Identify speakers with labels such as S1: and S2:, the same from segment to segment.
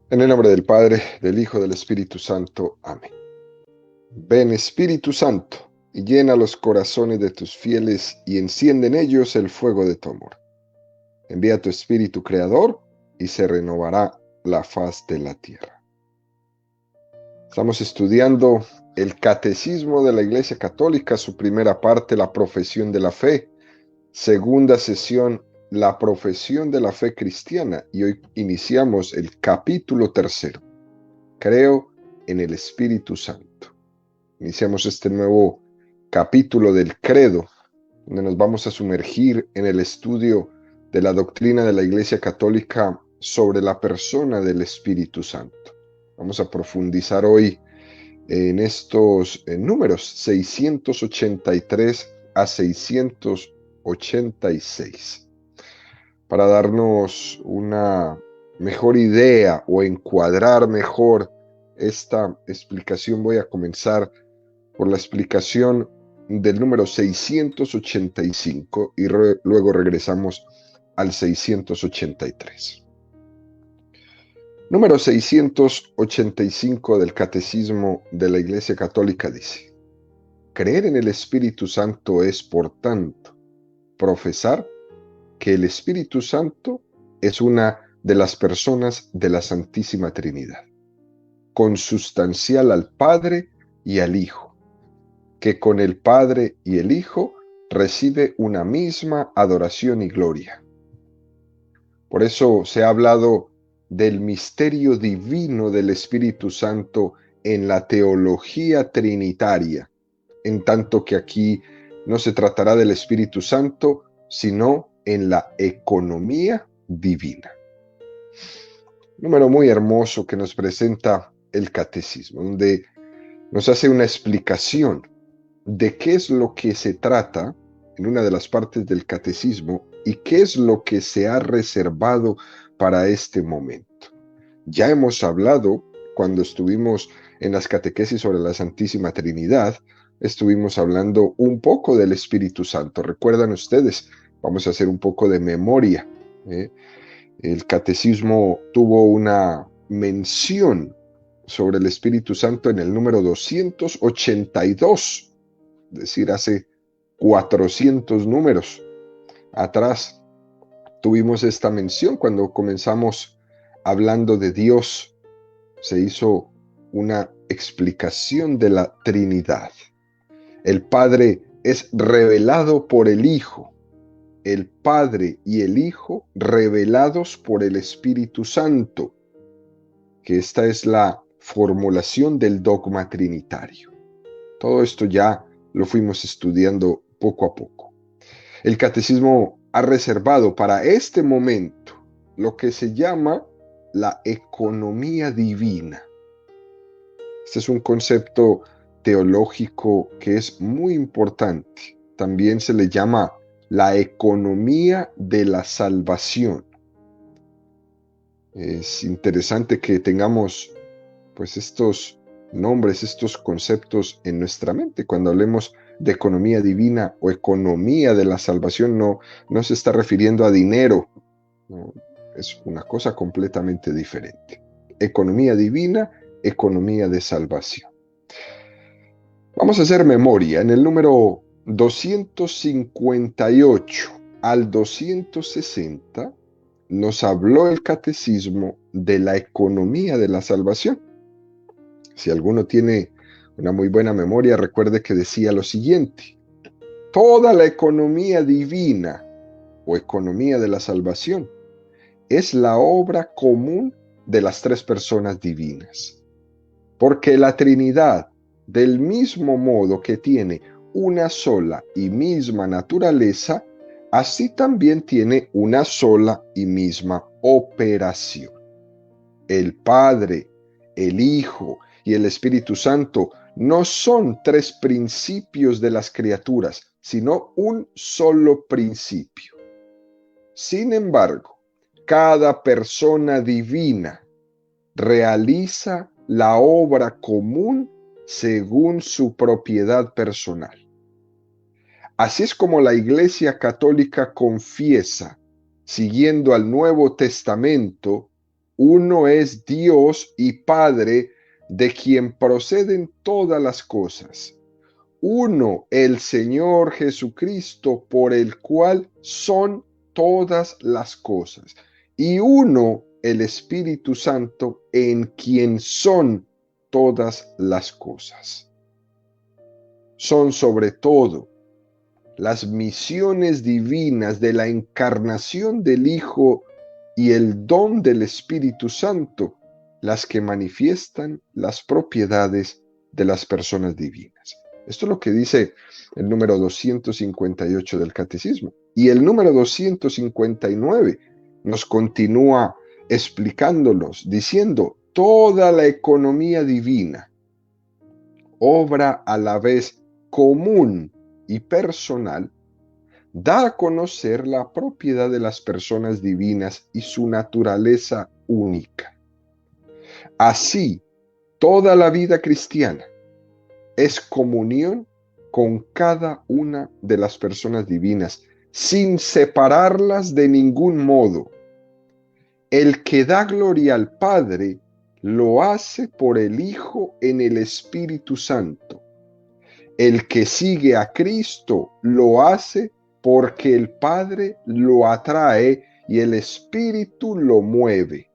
S1: En el nombre del Padre, del Hijo, del Espíritu Santo. Amén. Ven Espíritu Santo, y llena los corazones de tus fieles, y enciende en ellos el fuego de tu amor. Envía tu Espíritu Creador, y se renovará la faz de la tierra. Estamos estudiando el Catecismo de la Iglesia Católica, su primera parte, la profesión de la fe. Segunda sesión, la profesión de la fe cristiana, y hoy iniciamos el capítulo tercero. Creo en el Espíritu Santo. Iniciamos este nuevo capítulo del Credo, donde nos vamos a sumergir en el estudio de la doctrina de la Iglesia Católica sobre la persona del Espíritu Santo. Vamos a profundizar hoy en estos números 683 a 686, para darnos una mejor idea o encuadrar mejor esta explicación. Voy a comenzar por la explicación del número 685 y luego regresamos al 683. Número 685 del Catecismo de la Iglesia Católica dice: creer en el Espíritu Santo es, por tanto, profesar que el Espíritu Santo es una de las personas de la Santísima Trinidad, consustancial al Padre y al Hijo, que con el Padre y el Hijo recibe una misma adoración y gloria. Por eso se ha hablado del misterio divino del Espíritu Santo en la teología trinitaria, en tanto que aquí no se tratará del Espíritu Santo, sino en la economía divina. Número muy hermoso que nos presenta el Catecismo, donde nos hace una explicación de qué es lo que se trata en una de las partes del Catecismo y qué es lo que se ha reservado para este momento. Ya hemos hablado, cuando estuvimos en las catequesis sobre la Santísima Trinidad, estuvimos hablando un poco del Espíritu Santo. ¿Recuerdan ustedes? Vamos a hacer un poco de memoria. El Catecismo tuvo una mención sobre el Espíritu Santo en el número 282, es decir, hace 400 números atrás tuvimos esta mención cuando comenzamos hablando de Dios. Se hizo una explicación de la Trinidad. El Padre es revelado por el Hijo. El Padre y el Hijo revelados por el Espíritu Santo, que esta es la formulación del dogma trinitario. Todo esto ya lo fuimos estudiando poco a poco. El Catecismo ha reservado para este momento lo que se llama la economía divina. Este es un concepto teológico que es muy importante. También se le llama la economía de la salvación. Es interesante que tengamos pues estos nombres, estos conceptos en nuestra mente. Cuando hablemos de economía divina o economía de la salvación, no se está refiriendo a dinero, no, es una cosa completamente diferente. Economía divina, economía de salvación. Vamos a hacer memoria. En el número 258 al 260 nos habló el Catecismo de la economía de la salvación. Si alguno tiene una muy buena memoria, recuerde que decía lo siguiente: toda la economía divina o economía de la salvación es la obra común de las tres personas divinas, porque la Trinidad, del mismo modo que tiene una sola y misma naturaleza, así también tiene una sola y misma operación. El Padre, el Hijo y el Espíritu Santo no son tres principios de las criaturas, sino un solo principio. Sin embargo, cada persona divina realiza la obra común según su propiedad personal. Así es como la Iglesia Católica confiesa, siguiendo al Nuevo Testamento, Uno es Dios y Padre, de quien proceden todas las cosas. Uno, el Señor Jesucristo, por el cual son todas las cosas. Y uno, el Espíritu Santo, en quien son todas las cosas. Son sobre todo las misiones divinas de la encarnación del Hijo y el don del Espíritu Santo las que manifiestan las propiedades de las personas divinas. Esto es lo que dice el número 258 del Catecismo. Y el número 259 nos continúa explicándolos, diciendo, toda la economía divina obra a la vez común y personal, da a conocer la propiedad de las personas divinas y su naturaleza única. Así, toda la vida cristiana es comunión con cada una de las personas divinas, sin separarlas de ningún modo. El que da gloria al Padre lo hace por el Hijo en el Espíritu Santo. El que sigue a Cristo lo hace porque el Padre lo atrae y el Espíritu lo mueve.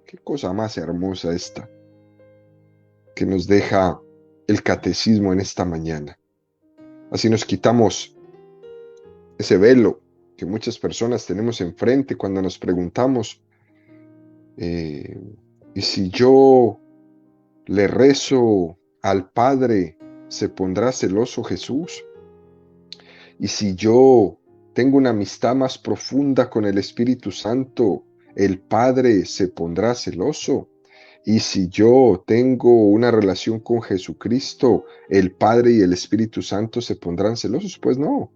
S1: Qué cosa más hermosa esta que nos deja el catecismo en esta mañana. Así nos quitamos ese velo que muchas personas tenemos enfrente cuando nos preguntamos, ¿y si yo le rezo al Padre, se pondrá celoso Jesús? Y si yo tengo una amistad más profunda con el Espíritu Santo, el Padre se pondrá celoso. Y si yo tengo una relación con Jesucristo, el Padre y el Espíritu Santo se pondrán celosos. Pues no.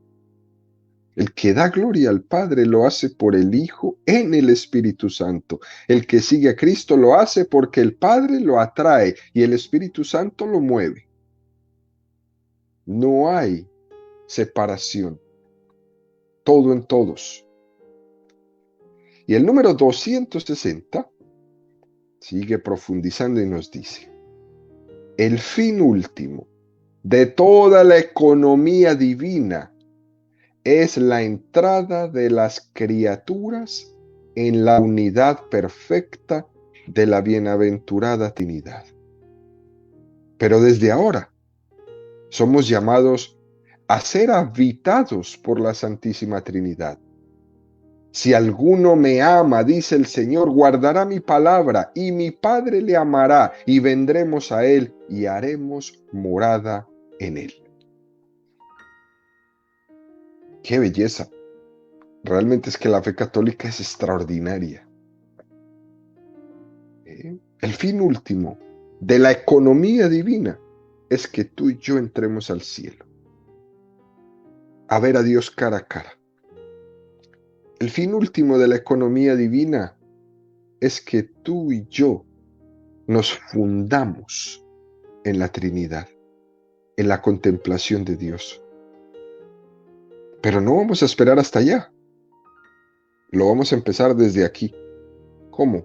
S1: El que da gloria al Padre lo hace por el Hijo en el Espíritu Santo. El que sigue a Cristo lo hace porque el Padre lo atrae y el Espíritu Santo lo mueve. No hay separación. Todo en todos. Y el número 260 sigue profundizando y nos dice, el fin último de toda la economía divina es la entrada de las criaturas en la unidad perfecta de la bienaventurada Trinidad. Pero desde ahora somos llamados a ser habitados por la Santísima Trinidad. Si alguno me ama, dice el Señor, guardará mi palabra, y mi Padre le amará, y vendremos a él y haremos morada en él. ¡Qué belleza! Realmente es que la fe católica es extraordinaria. El fin último de la economía divina es que tú y yo entremos al cielo, a ver a Dios cara a cara. El fin último de la economía divina es que tú y yo nos fundamos en la Trinidad, en la contemplación de Dios. Pero no vamos a esperar hasta allá. Lo vamos a empezar desde aquí. ¿Cómo?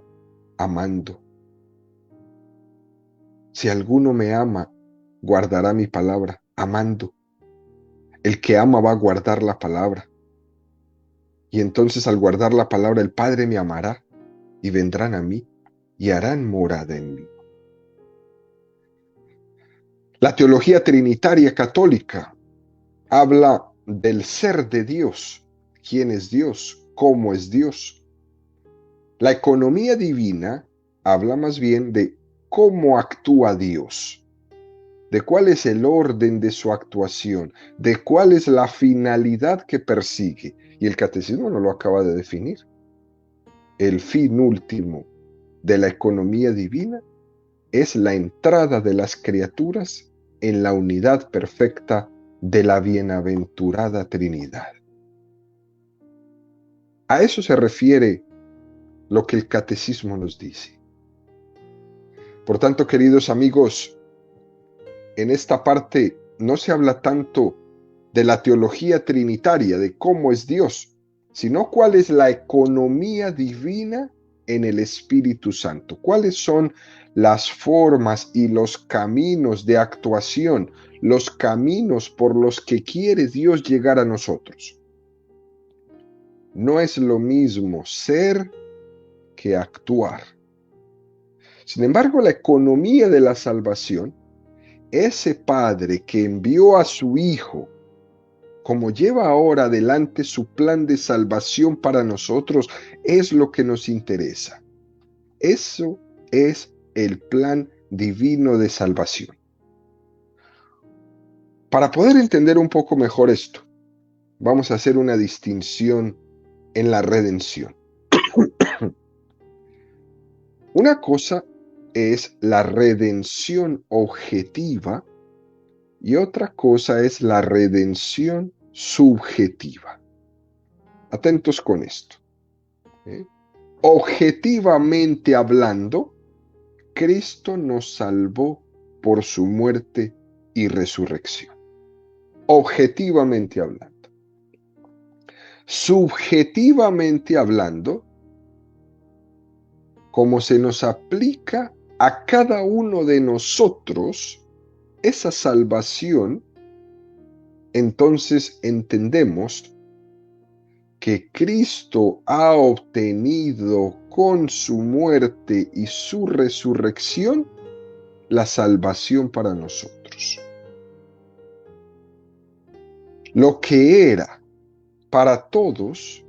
S1: Amando. Si alguno me ama, guardará mi palabra, amando. El que ama va a guardar la palabra. Y entonces al guardar la palabra, el Padre me amará y vendrán a mí y harán morada en mí. La teología trinitaria católica habla del ser de Dios, quién es Dios, cómo es Dios. La economía divina habla más bien de cómo actúa Dios, de cuál es el orden de su actuación, de cuál es la finalidad que persigue. Y el catecismo no lo acaba de definir. El fin último de la economía divina es la entrada de las criaturas en la unidad perfecta de la bienaventurada Trinidad. A eso se refiere lo que el catecismo nos dice. Por tanto, queridos amigos, en esta parte no se habla tanto de la teología trinitaria, de cómo es Dios, sino cuál es la economía divina en el Espíritu Santo. ¿Cuáles son las formas y los caminos de actuación, los caminos por los que quiere Dios llegar a nosotros? No es lo mismo ser que actuar. Sin embargo, la economía de la salvación, ese Padre que envió a su Hijo, como lleva ahora adelante su plan de salvación para nosotros, es lo que nos interesa. Eso es el plan divino de salvación. Para poder entender un poco mejor esto, vamos a hacer una distinción en la redención. Una cosa es la redención objetiva y otra cosa es la redención subjetiva. Atentos con esto. Objetivamente hablando, Cristo nos salvó por su muerte y resurrección. Objetivamente hablando. Subjetivamente hablando, como se nos aplica a cada uno de nosotros esa salvación, entonces entendemos que Cristo ha obtenido con su muerte y su resurrección la salvación para nosotros. Lo que era para todos,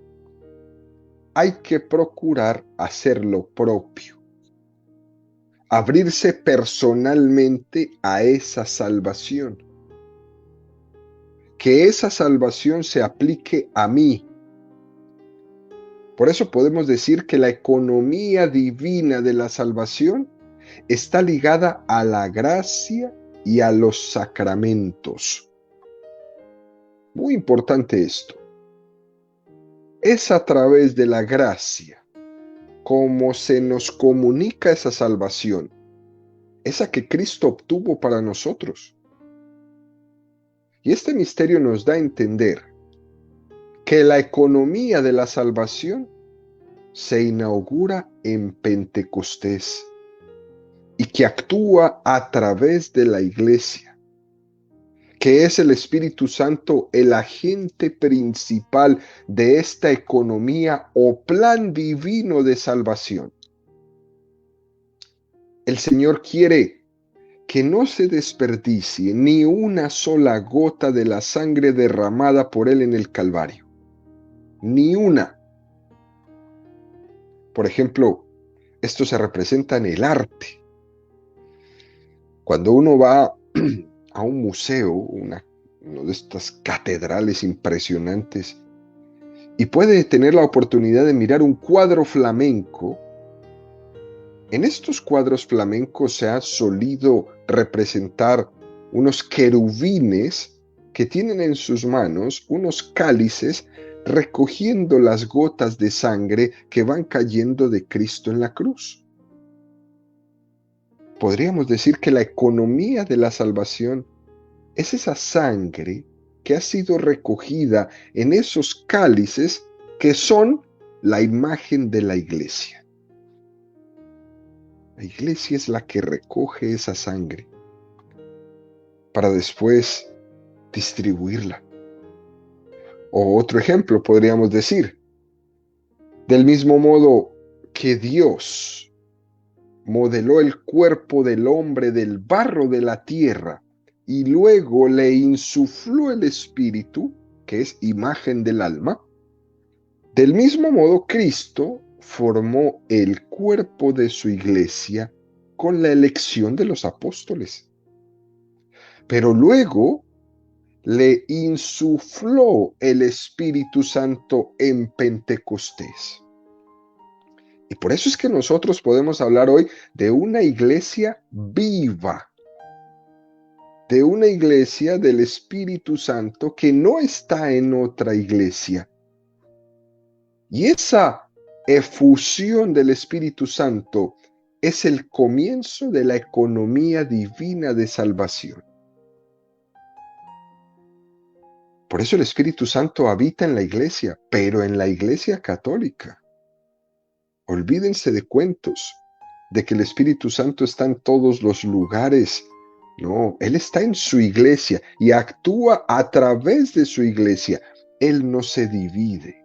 S1: hay que procurar hacer lo propio, abrirse personalmente a esa salvación, que esa salvación se aplique a mí. Por eso podemos decir que la economía divina de la salvación está ligada a la gracia y a los sacramentos. Muy importante esto. Es a través de la gracia como se nos comunica esa salvación, esa que Cristo obtuvo para nosotros. Y este misterio nos da a entender que la economía de la salvación se inaugura en Pentecostés y que actúa a través de la Iglesia, que es el Espíritu Santo el agente principal de esta economía o plan divino de salvación. El Señor quiere que no se desperdicie ni una sola gota de la sangre derramada por Él en el Calvario. Ni una. Por ejemplo, esto se representa en el arte. Cuando uno va a un museo, una de estas catedrales impresionantes, y puede tener la oportunidad de mirar un cuadro flamenco, en estos cuadros flamencos se ha solido representar unos querubines que tienen en sus manos unos cálices recogiendo las gotas de sangre que van cayendo de Cristo en la cruz. Podríamos decir que la economía de la salvación es esa sangre que ha sido recogida en esos cálices que son la imagen de la iglesia. La iglesia es la que recoge esa sangre para después distribuirla. O otro ejemplo podríamos decir, del mismo modo que Dios modeló el cuerpo del hombre del barro de la tierra y luego le insufló el espíritu, que es imagen del alma, del mismo modo Cristo formó el cuerpo de su iglesia con la elección de los apóstoles. Pero luego le insufló el Espíritu Santo en Pentecostés. Y por eso es que nosotros podemos hablar hoy de una iglesia viva, de una iglesia del Espíritu Santo que no está en otra iglesia. Y esa efusión del Espíritu Santo es el comienzo de la economía divina de salvación. Por eso el Espíritu Santo habita en la iglesia, pero en la iglesia católica. Olvídense de cuentos, de que el Espíritu Santo está en todos los lugares. No, Él está en su iglesia y actúa a través de su iglesia. Él no se divide.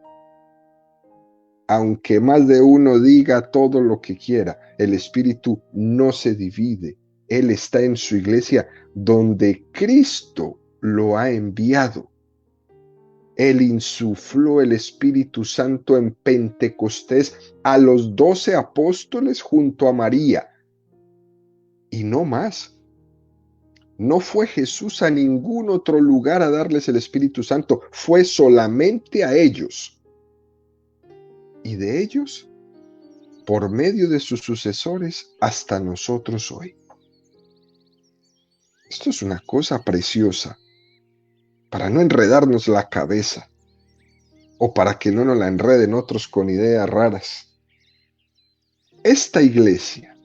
S1: Aunque más de uno diga todo lo que quiera, el Espíritu no se divide. Él está en su iglesia donde Cristo lo ha enviado. Él insufló el Espíritu Santo en Pentecostés a los 12 apóstoles junto a María. Y no más. No fue Jesús a ningún otro lugar a darles el Espíritu Santo, fue solamente a ellos. Y de ellos, por medio de sus sucesores, hasta nosotros hoy. Esto es una cosa preciosa, para no enredarnos la cabeza, o para que no nos la enreden otros con ideas raras. Esta iglesia,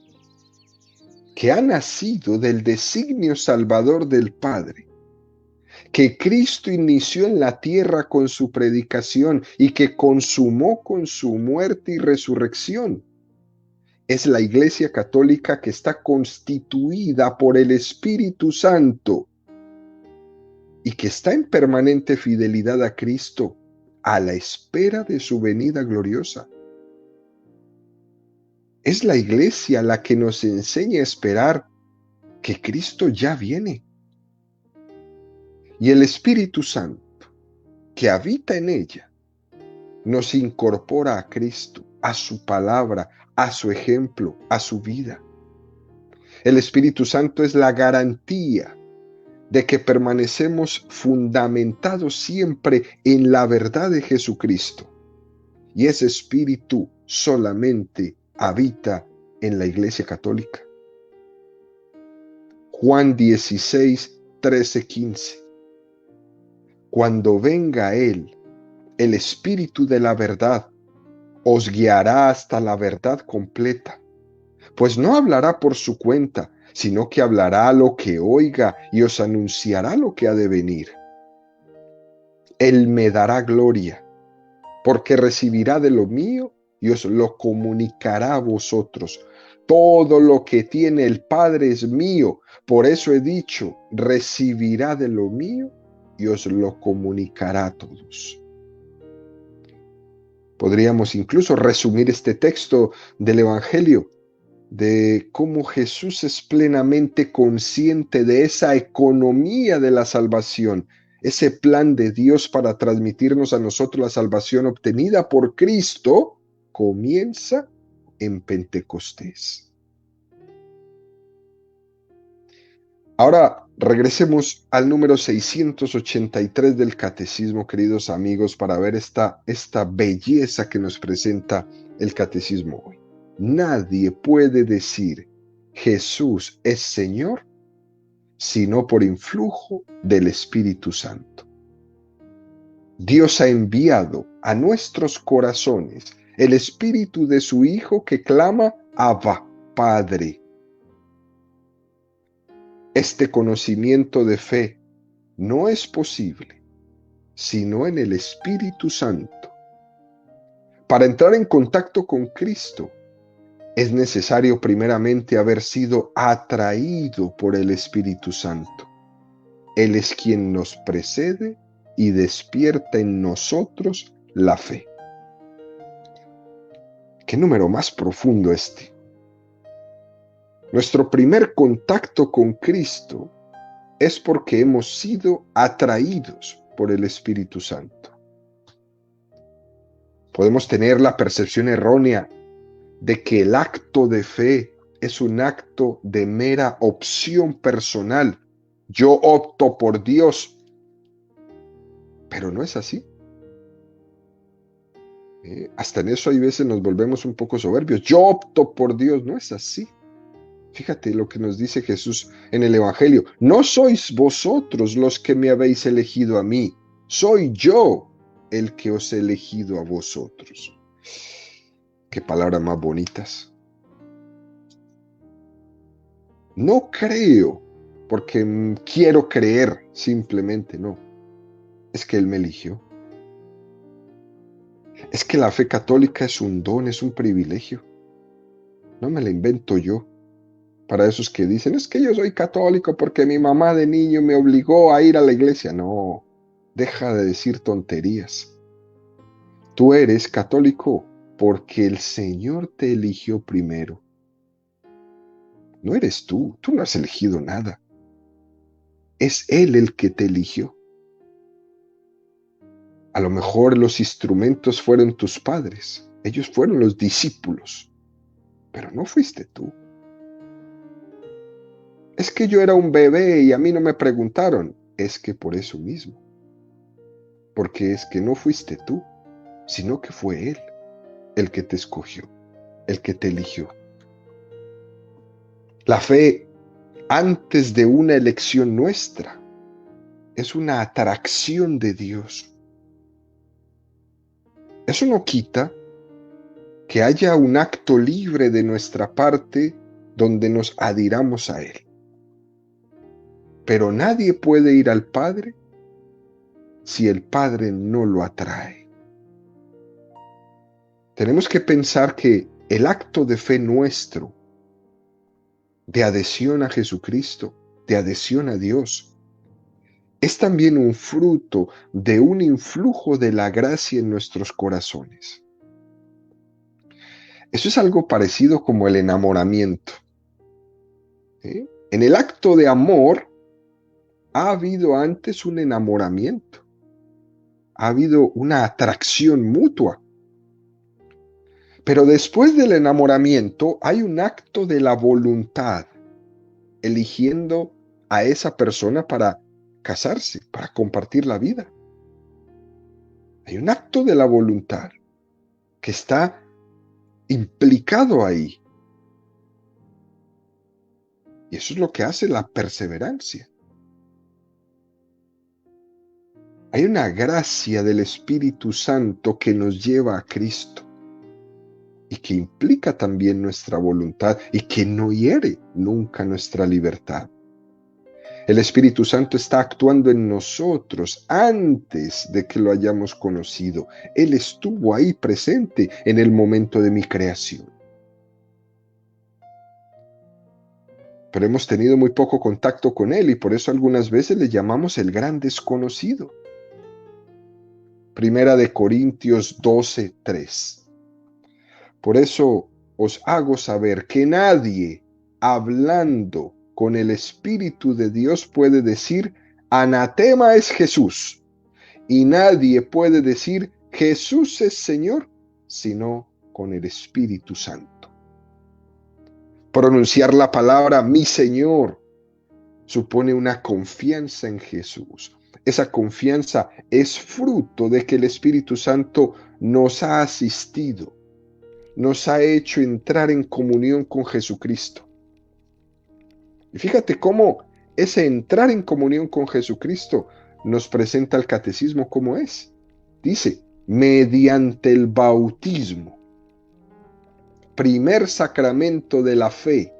S1: que ha nacido del designio salvador del Padre, que Cristo inició en la tierra con su predicación y que consumó con su muerte y resurrección, es la Iglesia Católica que está constituida por el Espíritu Santo y que está en permanente fidelidad a Cristo a la espera de su venida gloriosa. Es la Iglesia la que nos enseña a esperar que Cristo ya viene. Y el Espíritu Santo, que habita en ella, nos incorpora a Cristo, a su palabra, a su ejemplo, a su vida. El Espíritu Santo es la garantía de que permanecemos fundamentados siempre en la verdad de Jesucristo. Y ese Espíritu solamente habita en la Iglesia Católica. Juan 16, 13, 15. Cuando venga Él, el Espíritu de la verdad, os guiará hasta la verdad completa, pues no hablará por su cuenta, sino que hablará lo que oiga y os anunciará lo que ha de venir. Él me dará gloria, porque recibirá de lo mío y os lo comunicará a vosotros. Todo lo que tiene el Padre es mío, por eso he dicho, recibirá de lo mío y os lo comunicará a todos. Podríamos incluso resumir este texto del Evangelio de cómo Jesús es plenamente consciente de esa economía de la salvación, ese plan de Dios para transmitirnos a nosotros la salvación obtenida por Cristo, comienza en Pentecostés. Ahora regresemos al número 683 del Catecismo, queridos amigos, para ver esta belleza que nos presenta el Catecismo hoy. Nadie puede decir Jesús es Señor sino por influjo del Espíritu Santo. Dios ha enviado a nuestros corazones el Espíritu de su Hijo que clama Abba, Padre. Este conocimiento de fe no es posible sino en el Espíritu Santo. Para entrar en contacto con Cristo, es necesario primeramente haber sido atraído por el Espíritu Santo. Él es quien nos precede y despierta en nosotros la fe. ¿Qué número más profundo este? Nuestro primer contacto con Cristo es porque hemos sido atraídos por el Espíritu Santo. Podemos tener la percepción errónea de que el acto de fe es un acto de mera opción personal. Yo opto por Dios, pero no es así. Hasta en eso hay veces nos volvemos un poco soberbios. Yo opto por Dios, no es así. Fíjate lo que nos dice Jesús en el Evangelio. No sois vosotros los que me habéis elegido a mí, soy yo el que os he elegido a vosotros. Qué palabras más bonitas. No creo porque quiero creer, simplemente no. Es que Él me eligió. Es que la fe católica es un don, es un privilegio. No me la invento yo. Para esos que dicen, es que yo soy católico porque mi mamá de niño me obligó a ir a la iglesia. No, deja de decir tonterías. Tú eres católico porque el Señor te eligió primero. No eres tú no has elegido nada. Es Él el que te eligió. A lo mejor los instrumentos fueron tus padres, ellos fueron los discípulos, pero no fuiste tú. Es que yo era un bebé y a mí no me preguntaron. Es que por eso mismo, porque es que no fuiste tú, sino que fue Él el que te escogió, el que te eligió. La fe, antes de una elección nuestra, es una atracción de Dios. Eso no quita que haya un acto libre de nuestra parte donde nos adhiramos a Él. Pero nadie puede ir al Padre si el Padre no lo atrae. Tenemos que pensar que el acto de fe nuestro, de adhesión a Jesucristo, de adhesión a Dios, es también un fruto de un influjo de la gracia en nuestros corazones. Eso es algo parecido como el enamoramiento. ¿Sí? En el acto de amor ha habido antes un enamoramiento, ha habido una atracción mutua. Pero después del enamoramiento hay un acto de la voluntad, eligiendo a esa persona para casarse, para compartir la vida. Hay un acto de la voluntad que está implicado ahí. Y eso es lo que hace la perseverancia. Hay una gracia del Espíritu Santo que nos lleva a Cristo y que implica también nuestra voluntad y que no hiere nunca nuestra libertad. El Espíritu Santo está actuando en nosotros antes de que lo hayamos conocido. Él estuvo ahí presente en el momento de mi creación. Pero hemos tenido muy poco contacto con Él y por eso algunas veces le llamamos el gran desconocido. Primera de Corintios 12:3. Por eso os hago saber que nadie hablando con el Espíritu de Dios puede decir, anatema es Jesús. Y nadie puede decir, Jesús es Señor, sino con el Espíritu Santo. Pronunciar la palabra mi Señor supone una confianza en Jesús. Esa confianza es fruto de que el Espíritu Santo nos ha asistido, nos ha hecho entrar en comunión con Jesucristo. Y fíjate cómo ese entrar en comunión con Jesucristo nos presenta el catecismo como es. Dice, mediante el bautismo, primer sacramento de la fe,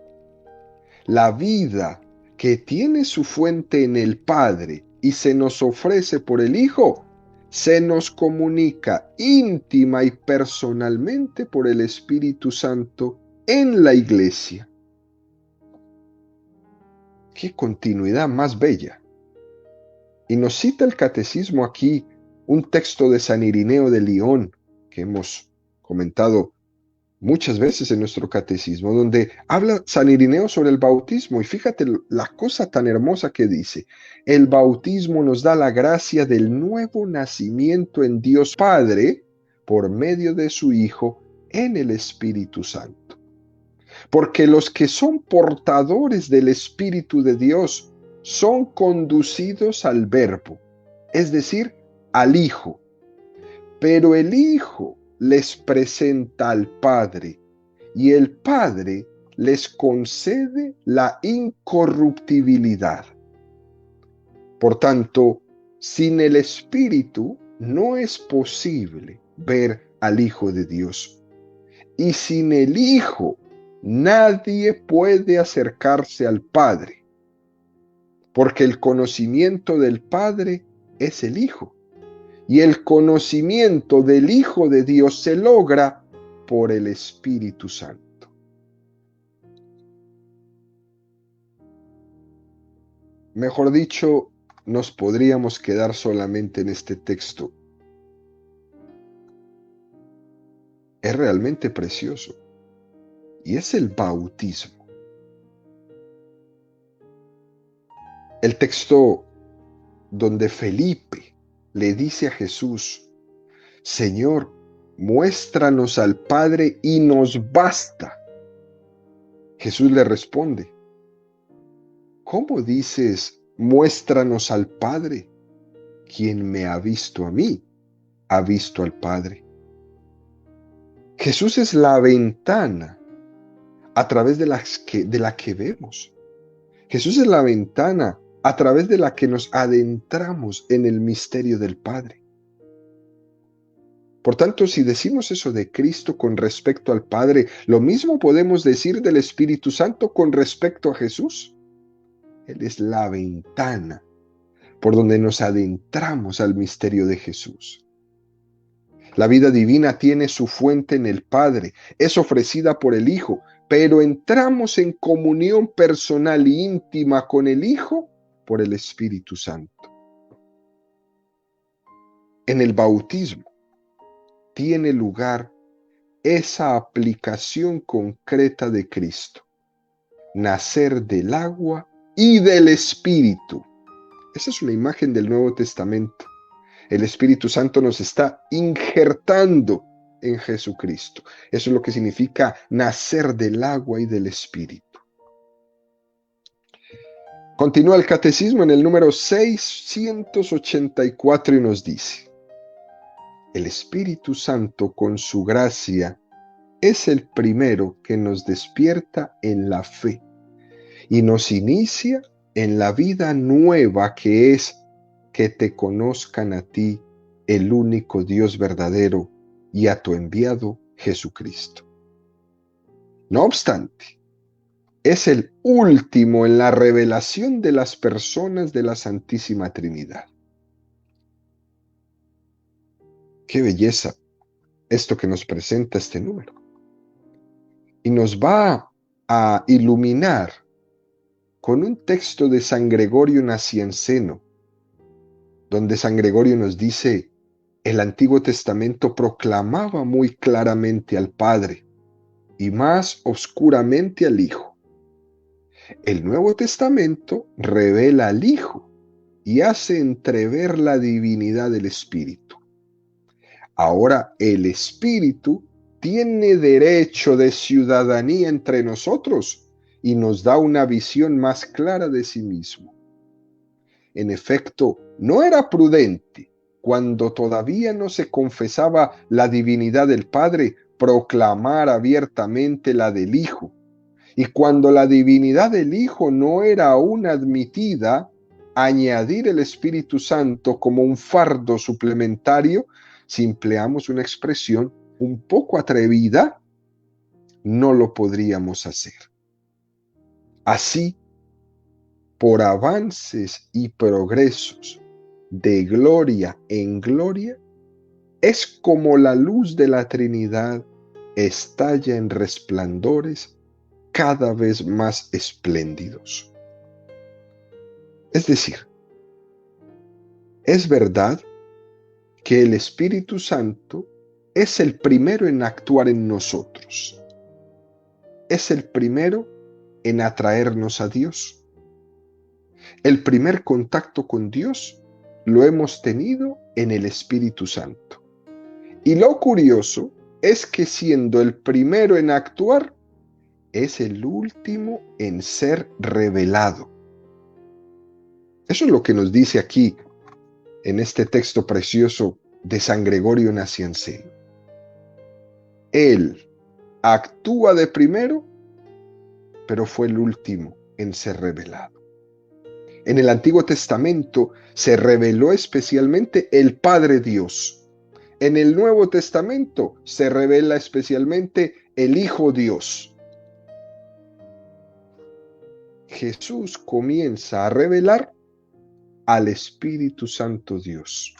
S1: la vida que tiene su fuente en el Padre y se nos ofrece por el Hijo, se nos comunica íntima y personalmente por el Espíritu Santo en la Iglesia. ¡Qué continuidad más bella! Y nos cita el catecismo aquí un texto de San Irineo de Lyon, que hemos comentado muchas veces en nuestro catecismo, donde habla San Irineo sobre el bautismo. Y fíjate la cosa tan hermosa que dice: el bautismo nos da la gracia del nuevo nacimiento en Dios Padre por medio de su Hijo en el Espíritu Santo. Porque los que son portadores del Espíritu de Dios son conducidos al Verbo, es decir, al Hijo. Pero el Hijo les presenta al Padre y el Padre les concede la incorruptibilidad. Por tanto, sin el Espíritu no es posible ver al Hijo de Dios. Y sin el Hijo nadie puede acercarse al Padre, porque el conocimiento del Padre es el Hijo, y el conocimiento del Hijo de Dios se logra por el Espíritu Santo. Mejor dicho, nos podríamos quedar solamente en este texto. Es realmente precioso y es el bautismo. El texto donde Felipe le dice a Jesús: Señor, muéstranos al Padre y nos basta. Jesús le responde: ¿cómo dices, muéstranos al Padre? Quien me ha visto a mí, ha visto al Padre. Jesús es la ventana a través de la que vemos. Jesús es la ventana a través de la que nos adentramos en el misterio del Padre. Por tanto, si decimos eso de Cristo con respecto al Padre, lo mismo podemos decir del Espíritu Santo con respecto a Jesús. Él es la ventana por donde nos adentramos al misterio de Jesús. La vida divina tiene su fuente en el Padre, es ofrecida por el Hijo, pero entramos en comunión personal e íntima con el Hijo por el Espíritu Santo. En el bautismo tiene lugar esa aplicación concreta de Cristo, nacer del agua y del Espíritu. Esa es una imagen del Nuevo Testamento. El Espíritu Santo nos está injertando en Jesucristo. Eso es lo que significa nacer del agua y del Espíritu. Continúa el Catecismo en el número 684 y nos dice: el Espíritu Santo con su gracia es el primero que nos despierta en la fe y nos inicia en la vida nueva que es que te conozcan a ti, el único Dios verdadero, y a tu enviado Jesucristo. No obstante, es el último en la revelación de las personas de la Santísima Trinidad. Qué belleza esto que nos presenta este número. Y nos va a iluminar con un texto de San Gregorio Nacianceno, donde San Gregorio nos dice: el Antiguo Testamento proclamaba muy claramente al Padre y más oscuramente al Hijo. El Nuevo Testamento revela al Hijo y hace entrever la divinidad del Espíritu. Ahora el Espíritu tiene derecho de ciudadanía entre nosotros y nos da una visión más clara de sí mismo. En efecto, no era prudente, cuando todavía no se confesaba la divinidad del Padre, proclamar abiertamente la del Hijo. Y cuando la divinidad del Hijo no era aún admitida, añadir el Espíritu Santo como un fardo suplementario, si empleamos una expresión un poco atrevida, no lo podríamos hacer. Así, por avances y progresos de gloria en gloria, es como la luz de la Trinidad estalla en resplandores cada vez más espléndidos. Es decir, es verdad que el Espíritu Santo es el primero en actuar en nosotros. Es el primero en atraernos a Dios. El primer contacto con Dios lo hemos tenido en el Espíritu Santo. Y lo curioso es que, siendo el primero en actuar, es el último en ser revelado. Eso es lo que nos dice aquí en este texto precioso de San Gregorio Nacianceno. Él actúa de primero, pero fue el último en ser revelado. En el Antiguo Testamento se reveló especialmente el Padre Dios. En el Nuevo Testamento se revela especialmente el Hijo Dios. Jesús comienza a revelar al Espíritu Santo Dios.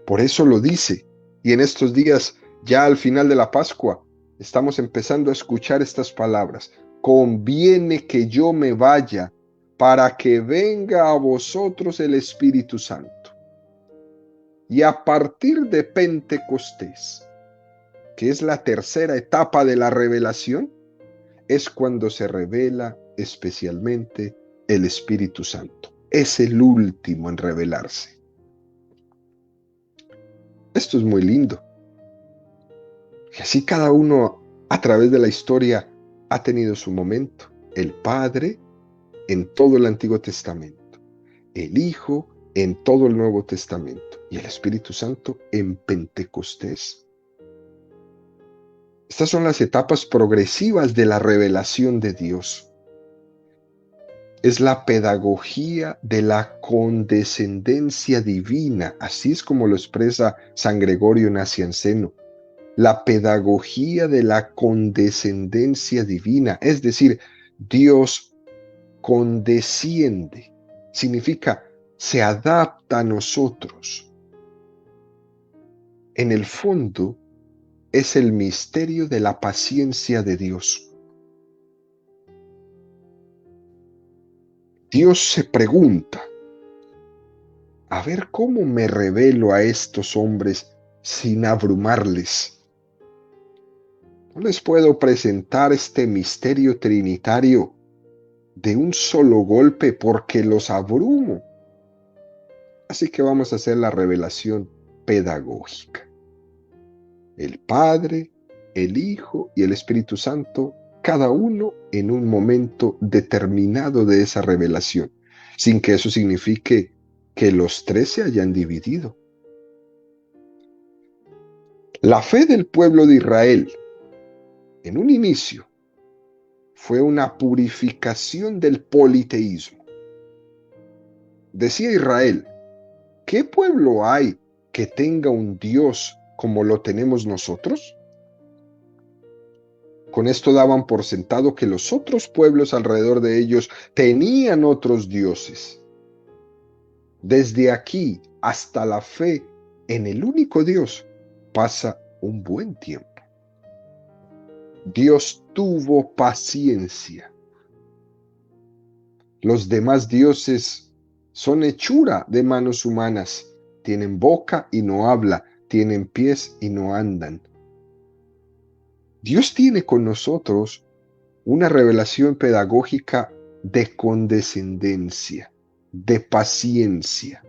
S1: Por eso lo dice. Y en estos días, ya al final de la Pascua, estamos empezando a escuchar estas palabras. Conviene que yo me vaya para que venga a vosotros el Espíritu Santo. Y a partir de Pentecostés, que es la tercera etapa de la revelación, es cuando se revela especialmente el Espíritu Santo. Es el último en revelarse. Esto es muy lindo. Y así cada uno a través de la historia ha tenido su momento. El Padre en todo el Antiguo Testamento, el Hijo en todo el Nuevo Testamento y el Espíritu Santo en Pentecostés. Estas son las etapas progresivas de la revelación de Dios. Es la pedagogía de la condescendencia divina, así es como lo expresa San Gregorio Nacianceno. La pedagogía de la condescendencia divina, es decir, Dios condesciende, significa se adapta a nosotros. En el fondo, es el misterio de la paciencia de Dios. Dios se pregunta, a ver cómo me revelo a estos hombres sin abrumarles. No les puedo presentar este misterio trinitario de un solo golpe porque los abrumo. Así que vamos a hacer la revelación pedagógica. El Padre, el Hijo y el Espíritu Santo, cada uno en un momento determinado de esa revelación, sin que eso signifique que los tres se hayan dividido. La fe del pueblo de Israel, en un inicio, fue una purificación del politeísmo. Decía Israel, ¿qué pueblo hay que tenga un Dios como lo tenemos nosotros? Con esto daban por sentado que los otros pueblos alrededor de ellos tenían otros dioses. Desde aquí hasta la fe en el único Dios pasa un buen tiempo. Dios tuvo paciencia. Los demás dioses son hechura de manos humanas. Tienen boca y no habla, tienen pies y no andan. Dios tiene con nosotros una revelación pedagógica de condescendencia, de paciencia.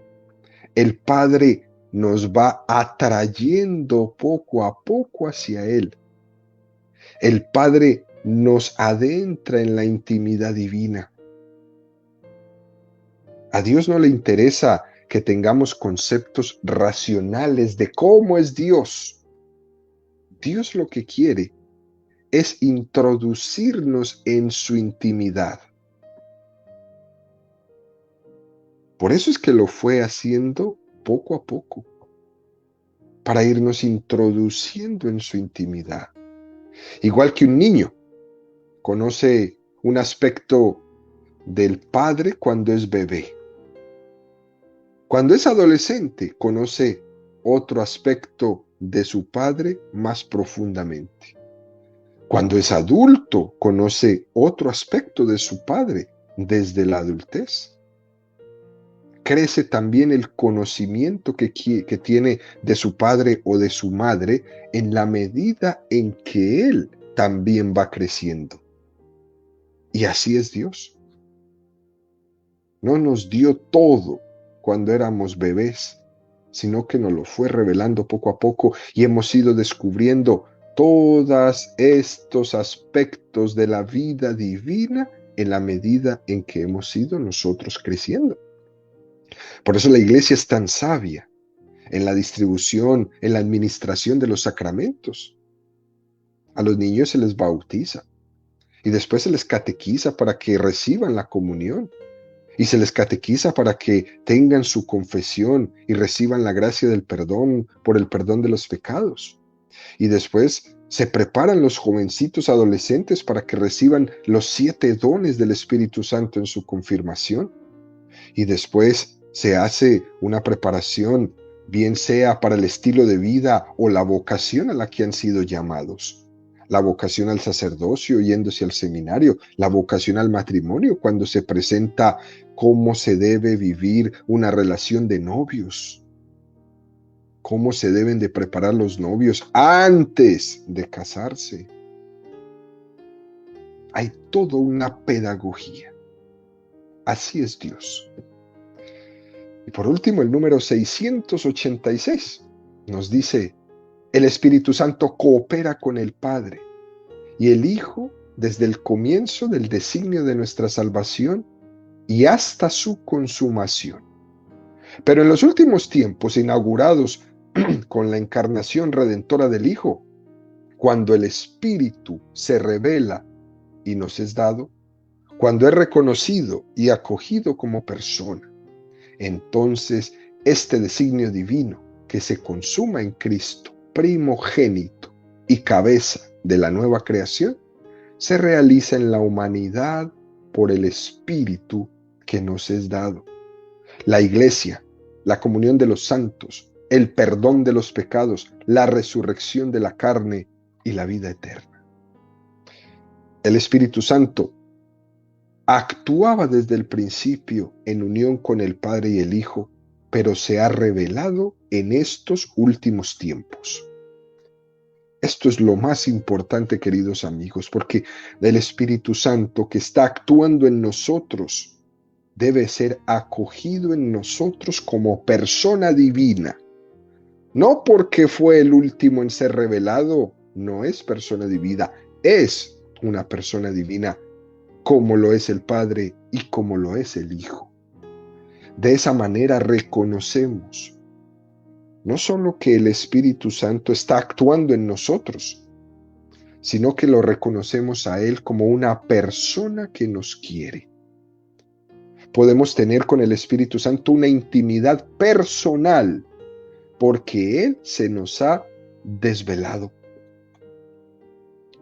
S1: El Padre nos va atrayendo poco a poco hacia Él. El Padre nos adentra en la intimidad divina. A Dios no le interesa que tengamos conceptos racionales de cómo es Dios. Dios lo que quiere es introducirnos en su intimidad. Por eso es que lo fue haciendo poco a poco, para irnos introduciendo en su intimidad. Igual que un niño conoce un aspecto del padre cuando es bebé. Cuando es adolescente, conoce otro aspecto de su padre más profundamente. Cuando es adulto, conoce otro aspecto de su padre desde la adultez. Crece también el conocimiento que tiene de su padre o de su madre en la medida en que él también va creciendo. Y así es Dios. No nos dio todo cuando éramos bebés, sino que nos lo fue revelando poco a poco y hemos ido descubriendo todos estos aspectos de la vida divina en la medida en que hemos ido nosotros creciendo. Por eso la iglesia es tan sabia en la distribución, en la administración de los sacramentos. A los niños se les bautiza y después se les catequiza para que reciban la comunión. Y se les catequiza para que tengan su confesión y reciban la gracia del perdón por el perdón de los pecados. Y después se preparan los jovencitos adolescentes para que reciban los 7 dones del Espíritu Santo en su confirmación. Y después se hace una preparación bien sea para el estilo de vida o la vocación a la que han sido llamados. La vocación al sacerdocio yéndose al seminario, la vocación al matrimonio cuando se presenta cómo se debe vivir una relación de novios, cómo se deben de preparar los novios antes de casarse. Hay toda una pedagogía. Así es Dios. Y por último, el número 686 nos dice: el Espíritu Santo coopera con el Padre y el Hijo desde el comienzo del designio de nuestra salvación y hasta su consumación. Pero en los últimos tiempos, inaugurados con la encarnación redentora del Hijo, cuando el Espíritu se revela y nos es dado, cuando es reconocido y acogido como persona, entonces este designio divino que se consuma en Cristo, primogénito y cabeza de la nueva creación, se realiza en la humanidad por el Espíritu que nos es dado. La Iglesia, la comunión de los santos, el perdón de los pecados, la resurrección de la carne y la vida eterna. El Espíritu Santo actuaba desde el principio en unión con el Padre y el Hijo, pero se ha revelado en estos últimos tiempos. Esto es lo más importante, queridos amigos, porque el Espíritu Santo que está actuando en nosotros debe ser acogido en nosotros como persona divina. No porque fue el último en ser revelado, no es persona divina, es una persona divina, como lo es el Padre y como lo es el Hijo. De esa manera reconocemos no solo que el Espíritu Santo está actuando en nosotros, sino que lo reconocemos a Él como una persona que nos quiere. Podemos tener con el Espíritu Santo una intimidad personal porque Él se nos ha desvelado.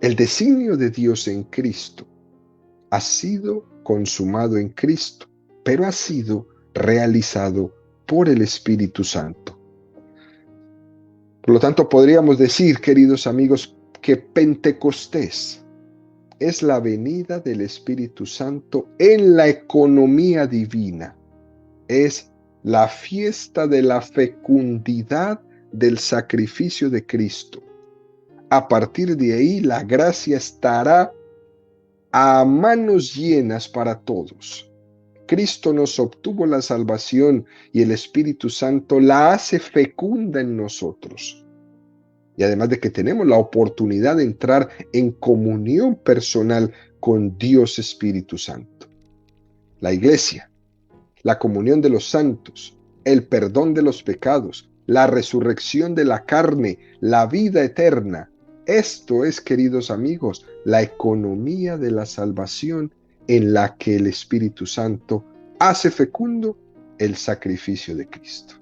S1: El designio de Dios en Cristo ha sido consumado en Cristo, pero ha sido realizado por el Espíritu Santo. Por lo tanto, podríamos decir, queridos amigos, que Pentecostés es la venida del Espíritu Santo en la economía divina. Es la fiesta de la fecundidad del sacrificio de Cristo. A partir de ahí, la gracia estará a manos llenas para todos. Cristo nos obtuvo la salvación y el Espíritu Santo la hace fecunda en nosotros. Y además de que tenemos la oportunidad de entrar en comunión personal con Dios Espíritu Santo. La Iglesia, la comunión de los santos, el perdón de los pecados, la resurrección de la carne, la vida eterna. Esto es, queridos amigos, la economía de la salvación en la que el Espíritu Santo hace fecundo el sacrificio de Cristo.